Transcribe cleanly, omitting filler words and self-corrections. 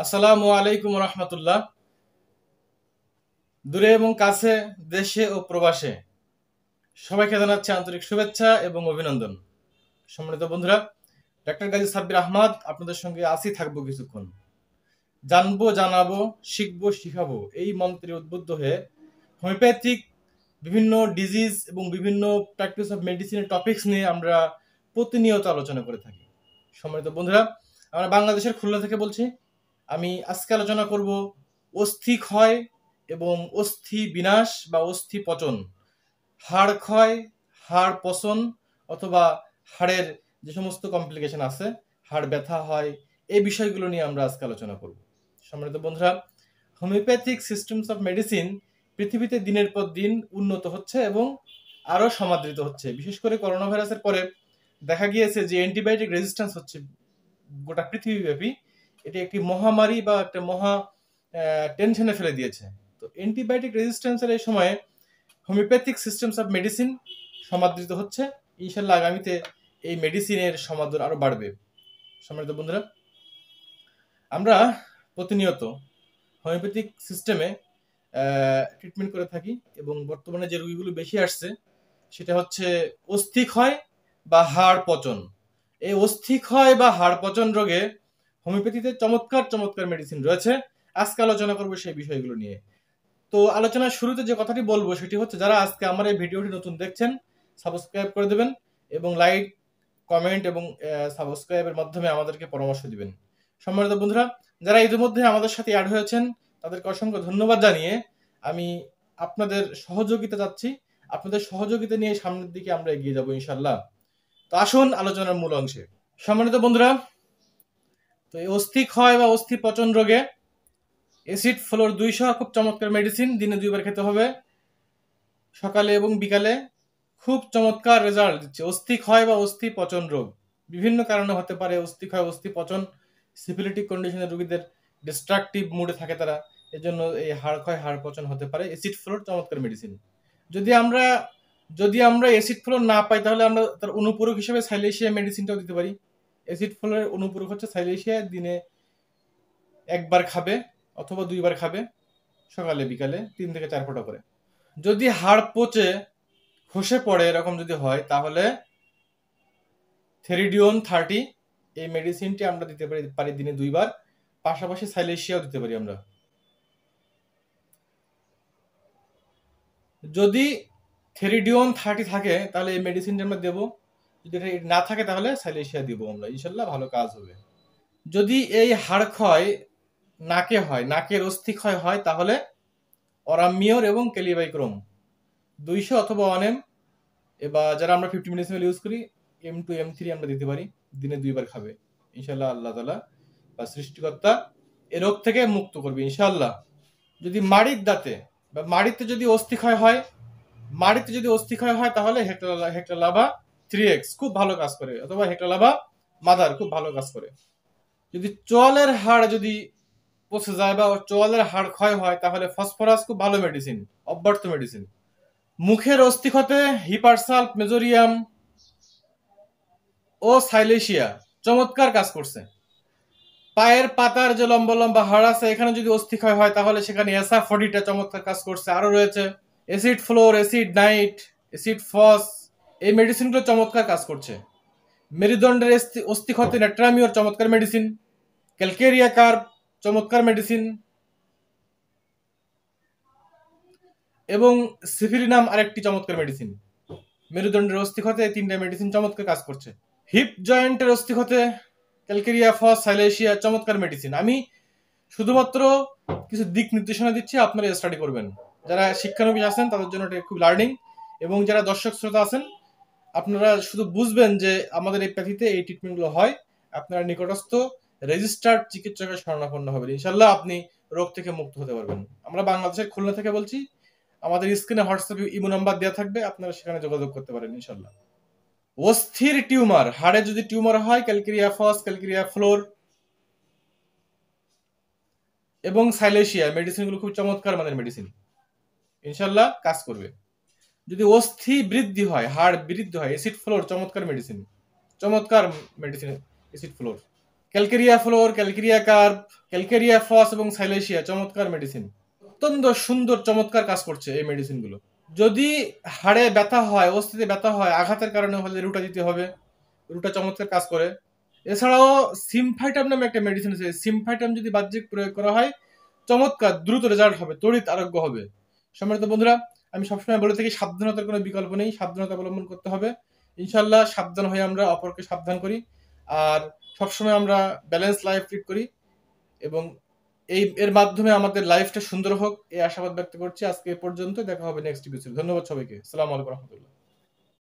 আসসালামু আলাইকুম রহমতুল্লাহ। দূরে এবং কাছে, দেশে ও প্রবাসে সবাইকে জানাচ্ছি আন্তরিক শুভেচ্ছা এবং অভিনন্দন। সম্মানিত বন্ধুরা, ডাক্তার গাজী সাব্বির আহমদ আপনাদের সঙ্গে থাকবো কিছুক্ষণ। জানবো, জানাবো, শিখবো, শিখাবো এই মন্ত্রে উদ্বুদ্ধ হয়ে হোমিওপ্যাথিক বিভিন্ন ডিজিজ এবং বিভিন্ন প্র্যাকটিস অফ মেডিসিনের টপিকস নিয়ে আমরা প্রতিনিয়ত আলোচনা করে থাকি। সম্মানিত বন্ধুরা, আমরা বাংলাদেশের খুলনা থেকে বলছি। আমি আজকে আলোচনা করব অস্থি ক্ষয় এবং অস্থি বিনাশ বা অস্থি পচন, হাড় ক্ষয়, হাড় পচন অথবা হাড়ের যে সমস্ত কমপ্লিকেশন আছে, হাড় ব্যথা হয়, এই বিষয়গুলো নিয়ে আমরা আজকে আলোচনা করব। সম্মানিত বন্ধুরা, হোমিওপ্যাথিক সিস্টেমস অফ মেডিসিন পৃথিবীতে দিনের পর দিন উন্নত হচ্ছে এবং আরও সমাদৃত হচ্ছে। বিশেষ করে করোনা ভাইরাসের পরে দেখা গিয়েছে যে অ্যান্টিবায়োটিক রেজিস্ট্যান্স হচ্ছে গোটা পৃথিবীব্যাপী। এটি একটি মহামারী বা একটা মহা টেনশনে ফেলে দিয়েছে। তো অ্যান্টিবায়োটিক রেজিস্ট্যান্সের এই সময়ে হোমিওপ্যাথিক সিস্টেমস অফ মেডিসিন সমাদৃত হচ্ছে। ইনশাল্লাহ আগামীতে এই মেডিসিনের সমাদর আরও বাড়বে। সম্মানিত বন্ধুরা, আমরা প্রতিনিয়ত হোমিওপ্যাথিক সিস্টেমে ট্রিটমেন্ট করে থাকি এবং বর্তমানে যে রোগীগুলো বেশি আসছে সেটা হচ্ছে অস্থি ক্ষয় বা হাড় পচন। এই অস্থি ক্ষয় বা হাড় পচন রোগে হোমিওপ্যাথিতে চমৎকার চমৎকার মেডিসিন রয়েছে। আজকে আলোচনা করবো সেই বিষয়গুলো নিয়ে। তো আলোচনার শুরুতে যে কথাটি বলবো সেটি হচ্ছে, যারা আজকে আমার এই ভিডিওটি নতুন দেখছেন সাবস্ক্রাইব করে দেবেন এবং লাইক, কমেন্ট এবং সাবস্ক্রাইবের মাধ্যমে আমাদেরকে পরামর্শ দিবেন। সম্মানিত বন্ধুরা, যারা ইতিমধ্যে আমাদের সাথে অ্যাড হয়েছেন তাদেরকে অসংখ্য ধন্যবাদ জানিয়ে আমি আপনাদের সহযোগিতা চাচ্ছি। আপনাদের সহযোগিতা নিয়ে সামনের দিকে আমরা এগিয়ে যাব ইনশাল্লাহ। তো আসুন আলোচনার মূল অংশে। সম্মানিত বন্ধুরা, তো এই অস্থি ক্ষয় বা অস্থি পচন রোগে অ্যাসিড ফ্লোর 200 খুব চমৎকার মেডিসিন, দিনে 2 বার খেতে হবে, সকালে এবং বিকালে। খুব চমৎকার রেজাল্ট দিচ্ছে। অস্থি ক্ষয় বা অস্থি পচন রোগ বিভিন্ন কারণে হতে পারে। অস্থি ক্ষয়, অস্থি পচন সিফিলিটিক কন্ডিশনের রোগীদের ডিস্ট্রাকটিভ মুডে থাকে তারা, এর জন্য এই হাড় ক্ষয়, হাড় পচন হতে পারে। অ্যাসিড ফ্লোর চমৎকার মেডিসিন। যদি আমরা অ্যাসিড ফ্লোর না পাই তাহলে আমরা তার অনুপূরক হিসেবে সাইলেশিয়া মেডিসিনটাও দিতে পারি। অ্যাসিড ফ্লোরের অনুপূরক হচ্ছে সাইলেশিয়া। দিনে 1 বার খাবে অথবা 2 বার খাবে, সকালে বিকালে 3 থেকে 4 ফোঁটা করে। যদি হাড় পচে খসে পড়ে এরকম যদি হয় তাহলে থেরিডিওন 30 এই মেডিসিনটি আমরা দিতে পারি দিনে 2 বার। পাশাপাশি সাইলেশিয়াও দিতে পারি আমরা। যদি থেরিডিওন 30 থাকে তাহলে এই মেডিসিনটা আমরা দেবো। যদি এটা না থাকে তাহলে সাইলেশিয়া দিব আমরা, ইনশাল্লাহ ভালো কাজ হবে। যদি এই হাড় ক্ষয় নাকে হয়, নাকের অস্থি ক্ষয় হয়, তাহলে অরামিওর এবং ক্যালিবাইক্রোম 200 অথবা 1M, এবার যারা আমরা 50 মিলিসিমেল ইউজ করি, M2 M3 আমরা দিতে পারি। দিনে 2 বার খাবে। ইনশাল্লাহ আল্লাহ তাআলা বা সৃষ্টিকর্তা এ রোগ থেকে মুক্ত করবে ইনশাল্লাহ। যদি মাড়ির দাঁতে বা মাড়িতে যদি অস্থি ক্ষয় হয় তাহলে হেক্টালাভা 3X খুব ভালো কাজ করে, অথবা হেক্টালাভা মাদার খুব ভালো কাজ করে। যদি চোয়ালের হাড় যদি পচে যায় বা চোয়ালের হাড় ক্ষয় হয় তাহলে ফসফরাস খুব ভালো মেডিসিন, অব্যর্থ মেডিসিন। মুখের অস্থি ক্ষতে হিপারসাল্ফ, মেজোরিয়াম ও সাইলেশিয়া চমৎকার কাজ করছে। পায়ের পাতার যে লম্বা লম্বা হাড় আছে এখানে যদি অস্থি ক্ষয় হয় তাহলে সেখানে এসাফোডিটা চমৎকার কাজ করছে। আরো রয়েছে acid floor, acid night, acid ফস, এই মেডিসিনগুলো চমৎকার কাজ করছে। মেরুদণ্ডের অস্থি ক্ষতে নেট্রামিওর চমৎকার মেডিসিন। ক্যালকেরিয়া কার্ব চমৎকার মেডিসিন। এবং সিফিলিনাম আরেকটি চমৎকার মেডিসিন। মেরুদণ্ডের অস্থি ক্ষতে এই 3টা মেডিসিন চমৎকার কাজ করছে। হিপ জয়েন্টের অস্থি ক্ষতে ক্যালকেরিয়া, ফস, সাইলেশিয়া চমৎকার মেডিসিন। আমি শুধুমাত্র কিছু দিক নির্দেশনা দিচ্ছি, আপনারা স্টাডি করবেন। যারা শিক্ষানবিশ আছেন তাদের জন্য এটা খুব লার্নিং, এবং যারা দর্শক শ্রোতা আছেন আপনারা শুধু বুঝবেন যে আমাদের এই প্যাথিতে এই ট্রিটমেন্টগুলো হয়। আপনারা নিকটস্থ রেজিস্টার্ড চিকিৎসকের শরণাপন্ন হবেন, ইনশাল্লাহ আপনি রোগ থেকে মুক্ত হতে পারবেন। আমরা বাংলাদেশের খুলনা থেকে বলছি। আমাদের স্ক্রিনে হোয়াটসঅ্যাপ ইমো নাম্বার দেওয়া থাকবে, আপনারা সেখানে যোগাযোগ করতে পারেন ইনশাল্লাহ। অস্থির টিউমার, হাড়ে যদি টিউমার হয়, ক্যালকেরিয়া ফস, ক্যালকেরিয়া ফ্লোর এবং সাইলেশিয়া মেডিসিনগুলো খুব চমৎকার মানের মেডিসিন, ইনশাল্লাহ কাজ করবে। যদি অস্থি বৃদ্ধি হয়, হাড় বৃদ্ধি হয়, অ্যাসিড ফ্লোর চমৎকার মেডিসিন, চমৎকার medicine acid fluor. Calcarea fluor, calcarea carb, calcarea, phos এবং সাইলেশিয়া চমৎকার মেডিসিন, অত্যন্ত সুন্দর চমৎকার কাজ করছে এই মেডিসিনগুলো। যদি হাড়ে ব্যথা হয়, অস্থিতে ব্যথা হয়, আঘাতের কারণে হলে রুটা দিতে হবে, রুটা চমৎকার কাজ করে। এছাড়াও সিমফাইটাম নামে একটা মেডিসিন আছে, সিমফাইটাম যদি বাহ্যিক প্রয়োগ করা হয় চমৎকার দ্রুত রেজাল্ট হবে, তড়িৎ আরোগ্য হবে। সম্মানিত বন্ধুরা, আমি সবসময় বলে থাকি সাবধানতার কোনো বিকল্প নেই, সাবধানতা অবলম্বন করতে হবে। ইনশাল্লাহ সাবধান হয়ে আমরা অপরকে সাবধান করি, আর সবসময় আমরা ব্যালেন্স লাইফ লিড করি, এবং এর মাধ্যমে আমাদের লাইফটা সুন্দর হোক এই আশাবাদ ব্যক্ত করছি। আজকে এ পর্যন্ত, দেখা হবে নেক্সট এপিসোডে। ধন্যবাদ সবাইকে। আসসালামু আলাইকুম রহমতুল্লাহ।